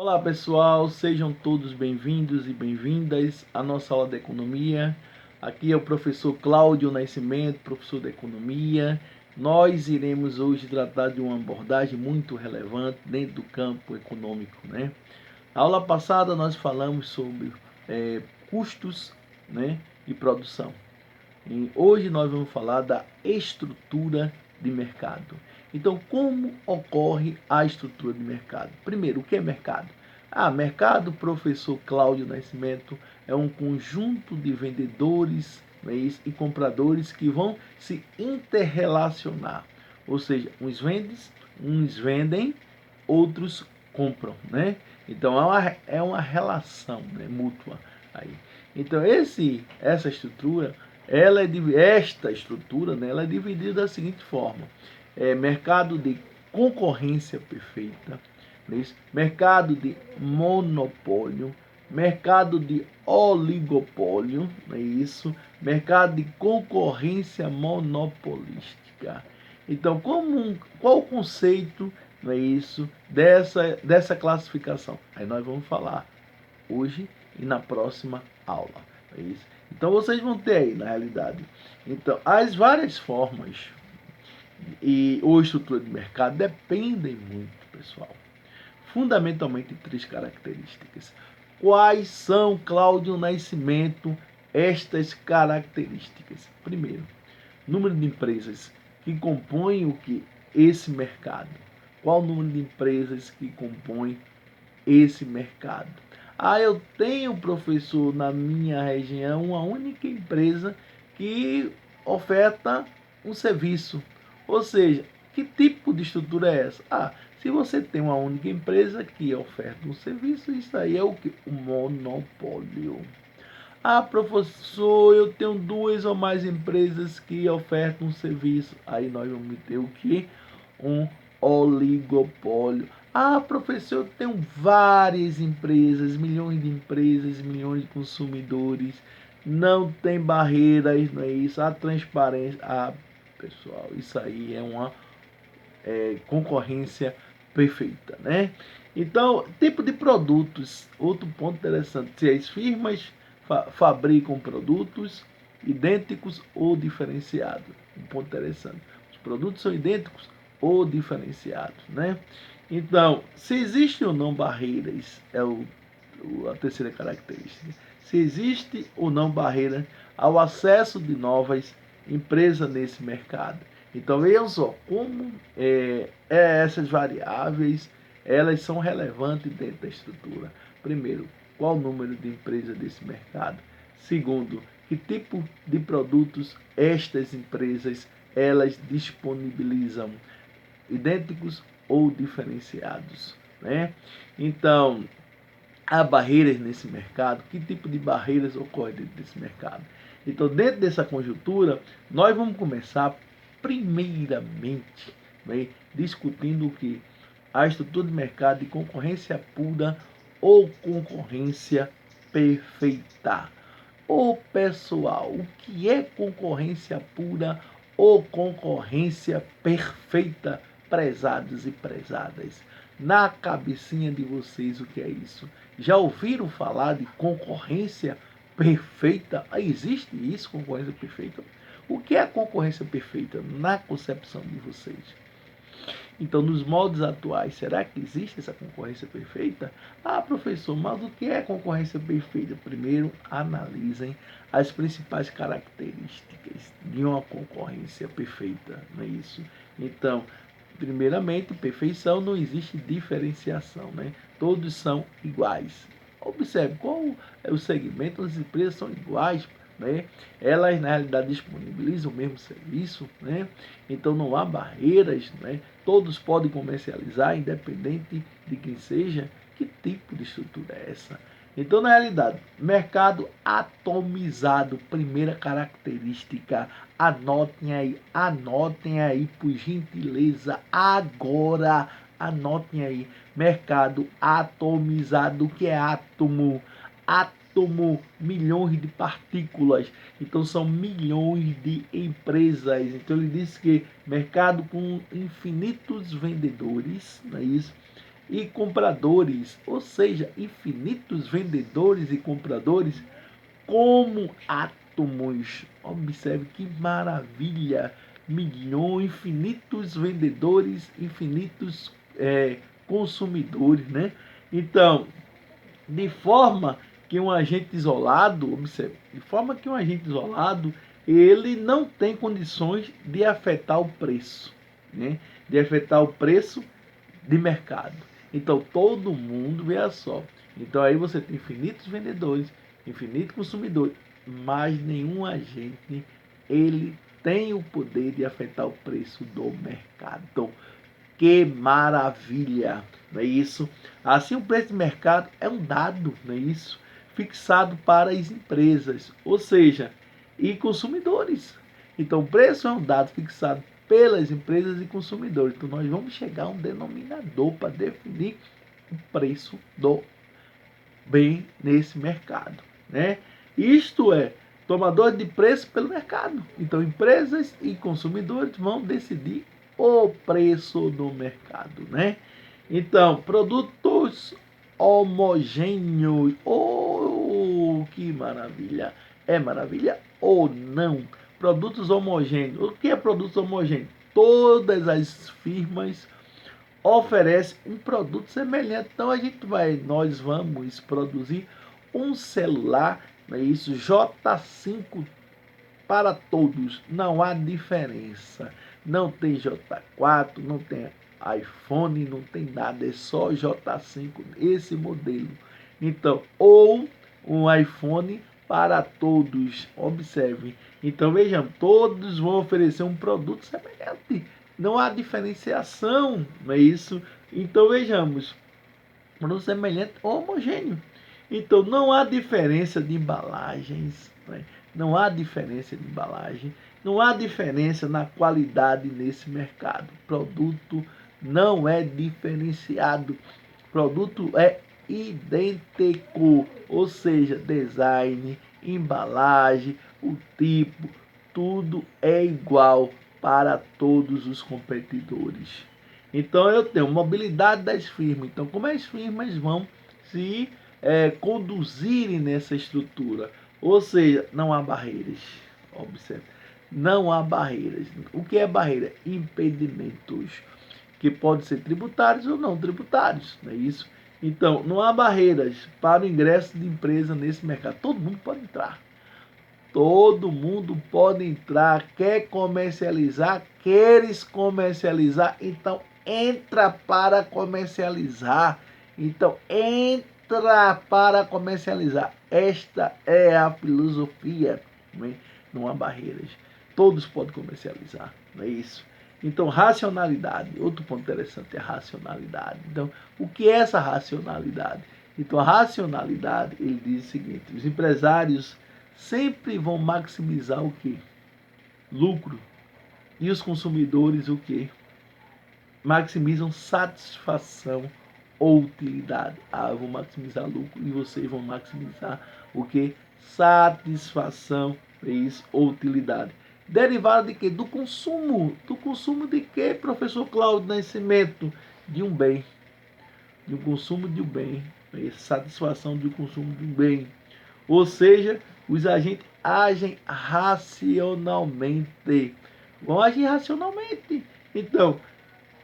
Olá pessoal, sejam todos bem-vindos e bem-vindas à nossa aula de economia. Aqui é o professor Cláudio Nascimento, professor de economia. Nós iremos hoje tratar de uma abordagem muito relevante dentro do campo econômico, né? Na aula passada nós falamos sobre custos, né, de produção. E hoje nós vamos falar da estrutura de mercado. Então, como ocorre a estrutura de mercado? Primeiro, o que é mercado? Mercado, professor Cláudio Nascimento, é um conjunto de vendedores, né, e compradores que vão se interrelacionar. Ou seja, uns vendem, outros compram, né? Então é uma relação, né, mútua aí. Então essa estrutura esta estrutura, né, ela é dividida da seguinte forma: mercado de concorrência perfeita, né, mercado de monopólio, mercado de oligopólio, é isso, mercado de concorrência monopolística. Então, qual o conceito, não é isso, dessa classificação? Aí nós vamos falar hoje e na próxima aula. É isso. Então vocês vão ter aí, na realidade. Então, as várias formas ou estrutura de mercado dependem muito, pessoal. Fundamentalmente três características. Quais são, Cláudio Nascimento, estas características? Primeiro, número de empresas que compõem o que? Esse mercado. Qual o número de empresas que compõem esse mercado? Eu tenho, professor, na minha região, uma única empresa que oferta um serviço. Ou seja, que tipo de estrutura é essa? Se você tem uma única empresa que oferta um serviço, isso aí é o que? O monopólio. Professor, eu tenho duas ou mais empresas que ofertam um serviço. Aí nós vamos ter o que? Um oligopólio. Professor, eu tenho várias empresas, milhões de consumidores. Não tem barreiras, não é isso? A transparência. Pessoal, isso aí é uma concorrência perfeita, né? Então, tipo de produtos, outro ponto interessante, se as firmas fabricam produtos idênticos ou diferenciados, um ponto interessante. Os produtos são idênticos ou diferenciados, né? Então, se existem ou não barreiras, a terceira característica. Se existe ou não barreira ao acesso de novas empresas nesse mercado. Então vejam só como essas variáveis elas são relevantes dentro da estrutura. Primeiro, qual o número de empresas desse mercado? Segundo, que tipo de produtos estas empresas elas disponibilizam, idênticos ou diferenciados, né? Então, há barreiras nesse mercado? Que tipo de barreiras ocorrem dentro desse mercado? Então, dentro dessa conjuntura, nós vamos começar primeiramente, né, discutindo o que? A estrutura de mercado de concorrência pura ou concorrência perfeita. Pessoal, o que é concorrência pura ou concorrência perfeita, prezados e prezadas? Na cabecinha de vocês, o que é isso? Já ouviram falar de concorrência perfeita? Existe isso, concorrência perfeita? O que é a concorrência perfeita na concepção de vocês? Então, nos moldes atuais, será que existe essa concorrência perfeita? Professor, mas o que é concorrência perfeita? Primeiro, analisem as principais características de uma concorrência perfeita, não é isso? Então, primeiramente, perfeição, não existe diferenciação, né? Todos são iguais. Observe qual é o segmento, as empresas são iguais, né? Elas na realidade disponibilizam o mesmo serviço, né? Então não há barreiras, né? Todos podem comercializar, independente de quem seja. Que tipo de estrutura é essa? Então, na realidade, mercado atomizado, primeira característica. Anotem aí, por gentileza, agora. Anotem aí, mercado atomizado. O que é átomo? Átomo, milhões de partículas. Então são milhões de empresas. Então ele diz que mercado com infinitos vendedores, não é isso? e compradores, ou seja, infinitos vendedores e compradores como átomos. Observe que maravilha! Milhões, infinitos vendedores, infinitos consumidores, né? Então, de forma que um agente isolado, observe, de forma que um agente isolado, ele não tem condições de afetar o preço, né? De afetar o preço de mercado. Então, todo mundo vê só. Então, aí você tem infinitos vendedores, infinitos consumidores, mas nenhum agente, ele tem o poder de afetar o preço do mercado. Que maravilha, não é isso? Assim, o preço de mercado é um dado, não é isso? Fixado para as empresas, ou seja, e consumidores. Então, o preço é um dado fixado pelas empresas e consumidores. Então, nós vamos chegar a um denominador para definir o preço do bem nesse mercado, né? Isto é, tomador de preço pelo mercado. Então, empresas e consumidores vão decidir o preço do mercado, né? Então, produtos homogêneos. Oh, que maravilha! É maravilha ou não? Produtos homogêneos. O que é produtos homogêneos? Todas as firmas oferecem um produto semelhante. Então nós vamos produzir um celular, não é isso? J5 para todos, não há diferença. Não tem J4, não tem iPhone, não tem nada, é só J5 esse modelo. Então, ou um iPhone para todos. Observem. Então vejam, todos vão oferecer um produto semelhante. Não há diferenciação, não é isso? Então vejamos, produto semelhante homogêneo. Então não há diferença de embalagens, né? Não há diferença de embalagem, não há diferença na qualidade nesse mercado. Produto não é diferenciado, produto é idêntico, ou seja, design, embalagem, o tipo, tudo é igual para todos os competidores. Então eu tenho mobilidade das firmas. Então como as firmas vão se conduzirem nessa estrutura? Ou seja, não há barreiras. Observe. Não há barreiras. O que é barreira? Impedimentos, que podem ser tributários ou não tributários, não é isso? Então, não há barreiras para o ingresso de empresa nesse mercado. Todo mundo pode entrar. Todo mundo pode entrar. Quer comercializar? Queres comercializar? Então, entra para comercializar. Então, entra para comercializar. Esta é a filosofia. Não é? Não há barreiras. Todos podem comercializar. Não é isso? Então, racionalidade. Outro ponto interessante é a racionalidade. Então, o que é essa racionalidade? Então, a racionalidade, ele diz o seguinte: os empresários sempre vão maximizar o quê? Lucro. E os consumidores o quê? Maximizam satisfação ou utilidade. Ah, eu vou maximizar lucro e vocês vão maximizar o quê? Satisfação ou utilidade. Derivado de quê? Do consumo. Do consumo de quê, professor Cláudio Nascimento? De um bem. De um consumo de um bem. Satisfação do consumo de um bem. Ou seja, os agentes agem racionalmente. Vão agir racionalmente. Então,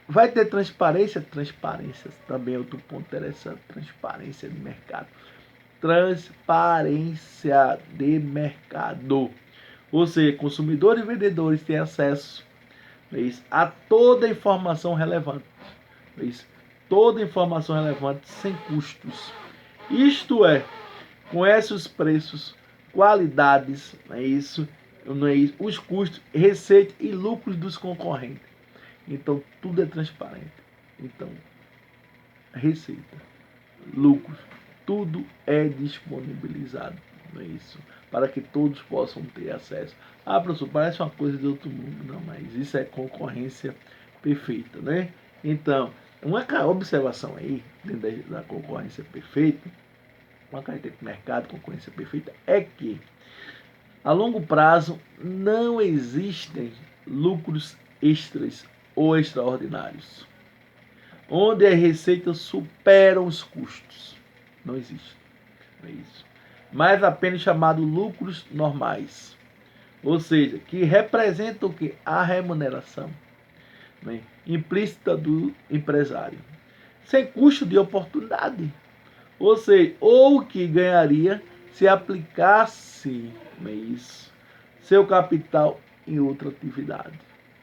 vai ter transparência? Transparência também é outro ponto interessante. Transparência de mercado. Transparência de mercado. Ou seja, consumidores e vendedores têm acesso a toda a informação relevante. Toda informação relevante sem custos. Isto é, conhece os preços, qualidades, não é isso? Não é isso? Os custos, receita e lucros dos concorrentes. Então, tudo é transparente. Então, receita, lucros, tudo é disponibilizado, não é isso? Para que todos possam ter acesso. Ah, professor, parece uma coisa de outro mundo. Não, mas isso é concorrência perfeita, né? Então, uma observação aí, dentro da concorrência perfeita, uma característica de mercado, concorrência perfeita, é que a longo prazo não existem lucros extras ou extraordinários. onde as receitas superam os custos. Não existe. É isso. Mas apenas chamado lucros normais. Ou seja, que representa o que? A remuneração, né, implícita do empresário. Sem custo de oportunidade. Ou seja, ou que ganharia se aplicasse, né, isso, seu capital em outra atividade.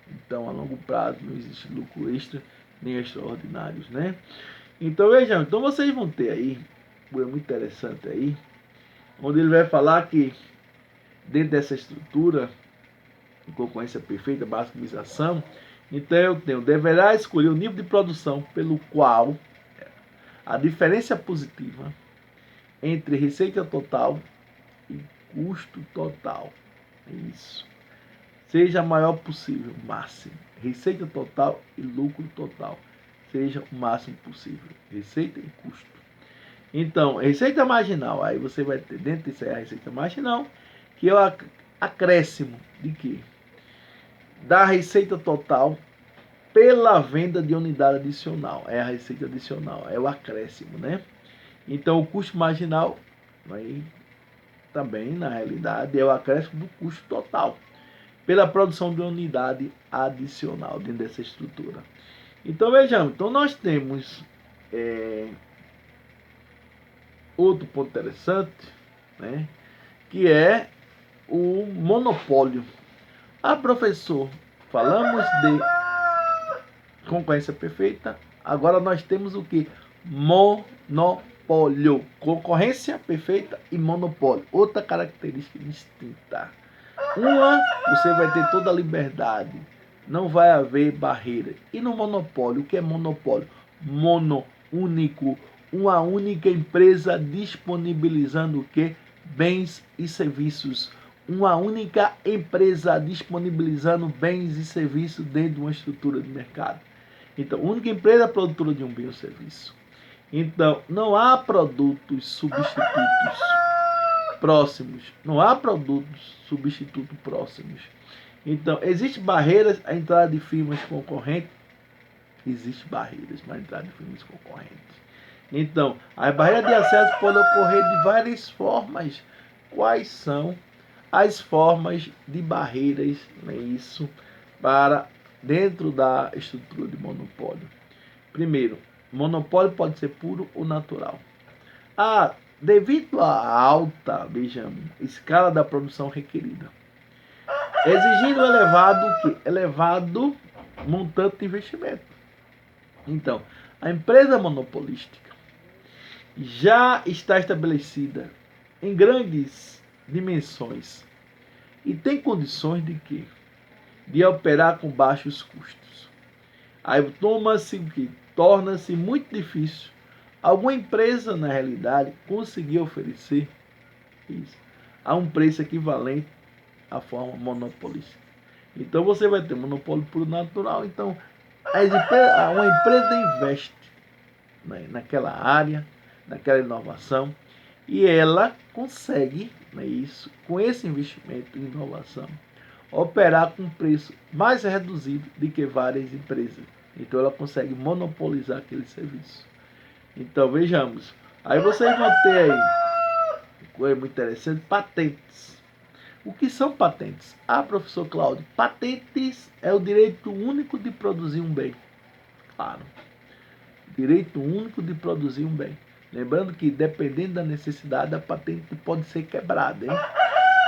Então, a longo prazo não existe lucro extra nem extraordinários, né? Então, vejam, então vocês vão ter aí, é muito interessante aí, onde ele vai falar que dentro dessa estrutura de concorrência perfeita, basicalização, então eu tenho, deverá escolher o nível de produção pelo qual a diferença positiva entre receita total e custo total, isso, seja a maior possível, máximo. Receita total e lucro total seja o máximo possível. Receita e custo. Então, receita marginal, aí você vai ter dentro disso aí a receita marginal, que é o acréscimo de quê? Da receita total pela venda de unidade adicional. É a receita adicional, é o acréscimo, né? Então, o custo marginal, aí, também, na realidade, é o acréscimo do custo total pela produção de unidade adicional dentro dessa estrutura. Então, vejamos, então nós temos outro ponto interessante, né, que é o monopólio. Professor, falamos de concorrência perfeita, agora nós temos o que? Monopólio. Concorrência perfeita e monopólio. Outra característica distinta. Uma, você vai ter toda a liberdade, não vai haver barreira. E no monopólio, o que é monopólio? Mono, único, uma única empresa disponibilizando o que? Bens e serviços. Uma única empresa disponibilizando bens e serviços dentro de uma estrutura de mercado. Então, única empresa produtora de um bem ou serviço. Então, não há produtos substitutos próximos. Não há produtos substitutos próximos. Então, existem barreiras à entrada de firmas concorrentes? Existem barreiras à entrada de firmas concorrentes. Então, as barreiras de acesso podem ocorrer de várias formas. Quais são as formas de barreiras, né, isso, para dentro da estrutura de monopólio? Primeiro, monopólio pode ser puro ou natural. Devido à alta, vejamos, escala da produção requerida, exigindo elevado montante de investimento. Então, a empresa monopolística já está estabelecida em grandes dimensões e tem condições de quê? De operar com baixos custos. Aí torna-se muito difícil alguma empresa, na realidade, conseguir oferecer isso a um preço equivalente à forma monopolista. Então você vai ter monopólio puro natural. Então uma empresa investe, né, naquela área, naquela inovação, e ela consegue, né, isso, com esse investimento em inovação, operar com um preço mais reduzido do que várias empresas. Então ela consegue monopolizar aquele serviço. Então vejamos. Aí vocês vão ter aí, coisa muito interessante, patentes. O que são patentes? Professor Cláudio, patentes é o direito único de produzir um bem. Claro. Direito único de produzir um bem. Lembrando que, dependendo da necessidade, a patente pode ser quebrada, hein?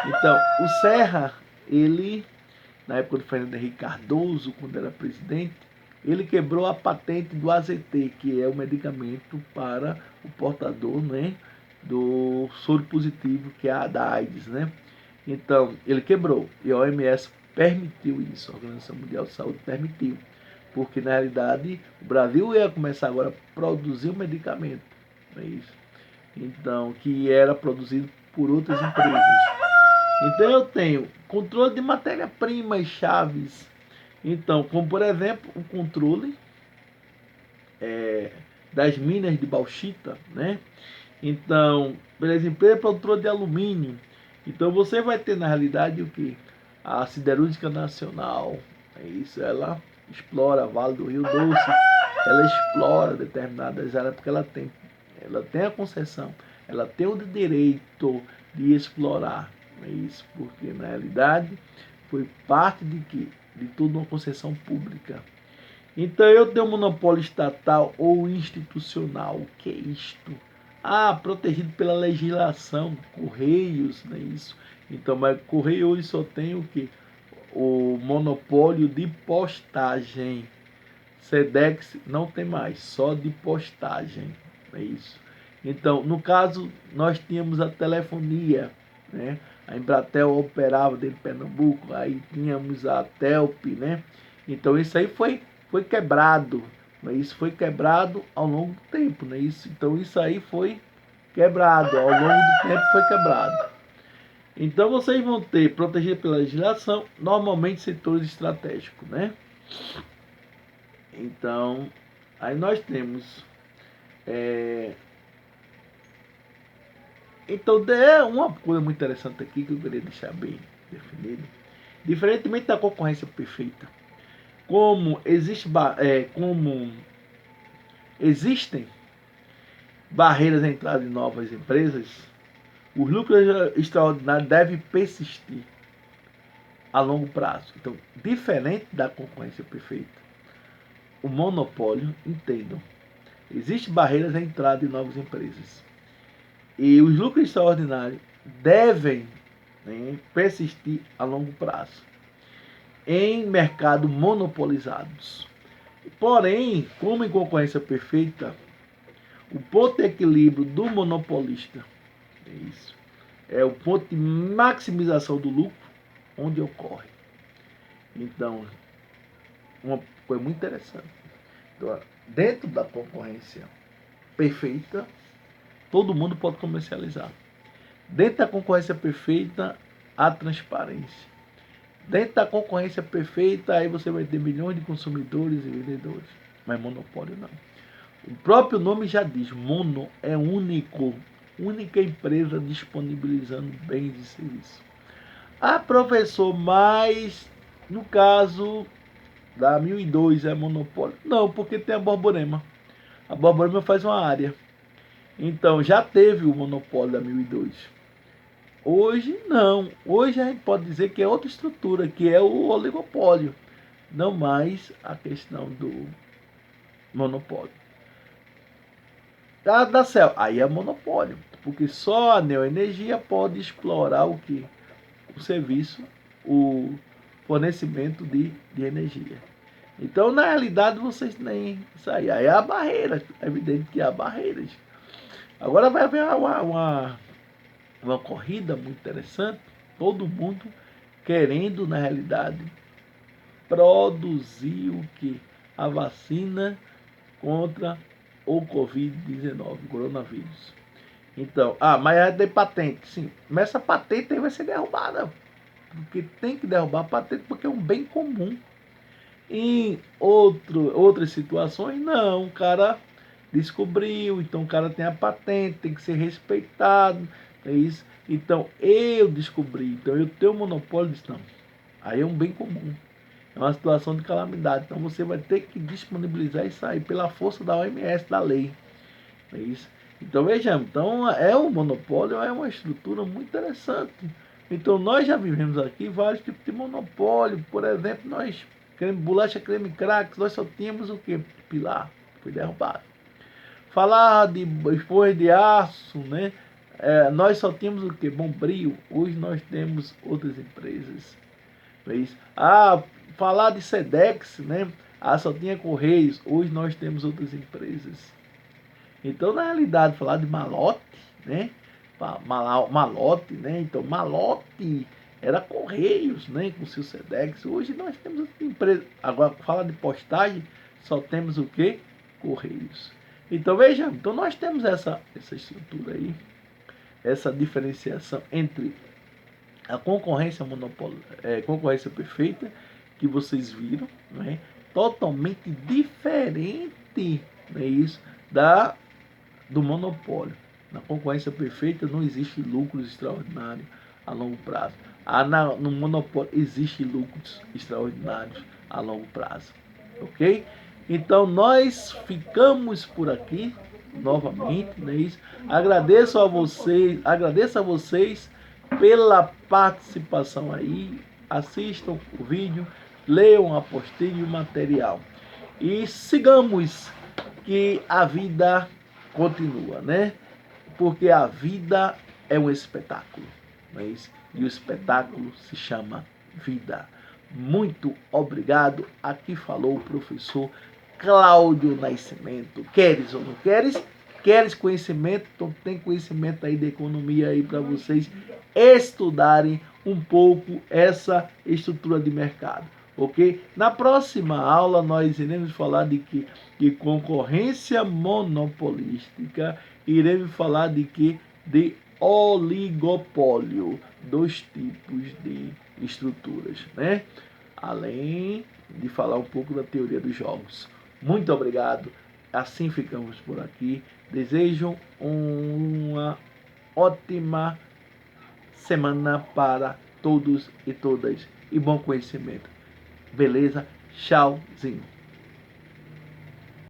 Então, o Serra, ele, na época do Fernando Henrique Cardoso, quando era presidente, ele quebrou a patente do AZT, que é o medicamento para o portador, né, do soro positivo, que é a da AIDS, né? Então, ele quebrou, e a OMS permitiu isso, a Organização Mundial de Saúde permitiu, porque na realidade o Brasil ia começar agora a produzir um medicamento, não é isso? Então, que era produzido por outras empresas. Então eu tenho controle de matérias-primas chaves. Então, como por exemplo, o controle das minas de bauxita, né? Então, pelas empresas produtoras de alumínio. Então você vai ter na realidade o que? A Siderúrgica Nacional, é isso, ela explora Vale do Rio Doce, ela explora determinadas áreas porque ela tem a concessão, ela tem o direito de explorar. Não é isso? Porque na realidade foi parte de que? De tudo uma concessão pública. Então eu tenho um monopólio estatal ou institucional. O que é isto? Protegido pela legislação, Correios, não é isso? Então, mas Correio hoje só tem o quê? O monopólio de postagem. Sedex não tem mais, só de postagem, é isso. Então, no caso, nós tínhamos a telefonia, né? A Embratel operava dentro de Pernambuco, aí tínhamos a Telp, né? Então, isso aí foi quebrado, né? Isso foi quebrado ao longo do tempo, né? Então, isso aí foi quebrado, ao longo do tempo foi quebrado. Então, vocês vão ter, protegido pela legislação, normalmente setores estratégicos, né? Então, aí nós temos. Então, é uma coisa muito interessante aqui que eu queria deixar bem definido. Diferentemente da concorrência perfeita, como existem barreiras à entrada de novas empresas, os lucros extraordinários devem persistir a longo prazo. Então, diferente da concorrência perfeita, o monopólio, entendam, existem barreiras à entrada de novas empresas. E os lucros extraordinários devem, né, persistir a longo prazo em mercados monopolizados. Porém, como em concorrência perfeita, o ponto de equilíbrio do monopolista é o ponto de maximização do lucro onde ocorre. Então, uma coisa muito interessante. Então, dentro da concorrência perfeita, todo mundo pode comercializar. Dentro da concorrência perfeita, há transparência. Dentro da concorrência perfeita, aí você vai ter milhões de consumidores e vendedores. Mas monopólio não. O próprio nome já diz, mono é único. Única empresa disponibilizando bens e serviços. Professor, mas no caso da 1002 é monopólio? Não, porque tem a Borborema. A Borborema faz uma área. Então, já teve o monopólio da 1002. Hoje, não. Hoje a gente pode dizer que é outra estrutura, que é o oligopólio. Não mais a questão do monopólio. Da CEL, aí é monopólio. Porque só a Neoenergia pode explorar o que? O serviço, o fornecimento de energia. Então, na realidade, vocês têm isso aí. Aí há barreiras. É evidente que há barreiras. Agora vai haver uma corrida muito interessante. Todo mundo querendo, na realidade, produzir o que? A vacina contra o Covid-19, o coronavírus. Então, mas é de patente, sim. Mas essa patente aí vai ser derrubada. Porque tem que derrubar a patente porque é um bem comum. Em outras situações, não. O cara descobriu, então o cara tem a patente, tem que ser respeitado. É isso. Então, eu descobri, então eu tenho monopólio disso, não. Aí é um bem comum. É uma situação de calamidade. Então você vai ter que disponibilizar isso aí pela força da OMS, da lei. É isso. Então vejamos, então o monopólio é uma estrutura muito interessante. Então nós já vivemos aqui vários tipos de monopólio. Por exemplo, nós bolacha creme crack, nós só tínhamos o que? Pilar, foi derrubado. Falar de esforço de aço, né? Nós só tínhamos o que? Bombril. Hoje nós temos outras empresas. É isso. Falar de Sedex, né? Só tinha Correios. Hoje nós temos outras empresas. Então, na realidade, falar de malote, né? Malote, né? Então, malote era Correios, né? Com o seu Sedex. Hoje nós temos empresa. Agora, falar de postagem, só temos o quê? Correios. Então, vejamos. Então, nós temos essa estrutura aí, essa diferenciação entre a concorrência concorrência perfeita, que vocês viram, né? Totalmente diferente, né? Isso, do monopólio. Na concorrência perfeita não existe lucros extraordinários a longo prazo. No monopólio existe lucros extraordinários a longo prazo. Ok? Então nós ficamos por aqui novamente, não é isso? Agradeço a vocês pela participação aí. Assistam o vídeo, leiam a apostila e o material. E sigamos que a vida continua, né? Porque a vida é um espetáculo, não é isso? E o espetáculo se chama vida. Muito obrigado. Aqui falou o professor Cláudio Nascimento. Queres ou não queres? Queres conhecimento? Então tem conhecimento aí de economia aí para vocês estudarem um pouco essa estrutura de mercado, ok? Na próxima aula nós iremos falar de concorrência monopolística, iremos falar de que? De oligopólio, dois tipos de estruturas, né? Além de falar um pouco da teoria dos jogos. Muito obrigado. Assim ficamos por aqui. Desejo uma ótima semana para todos e todas e bom conhecimento. Beleza? Tchauzinho.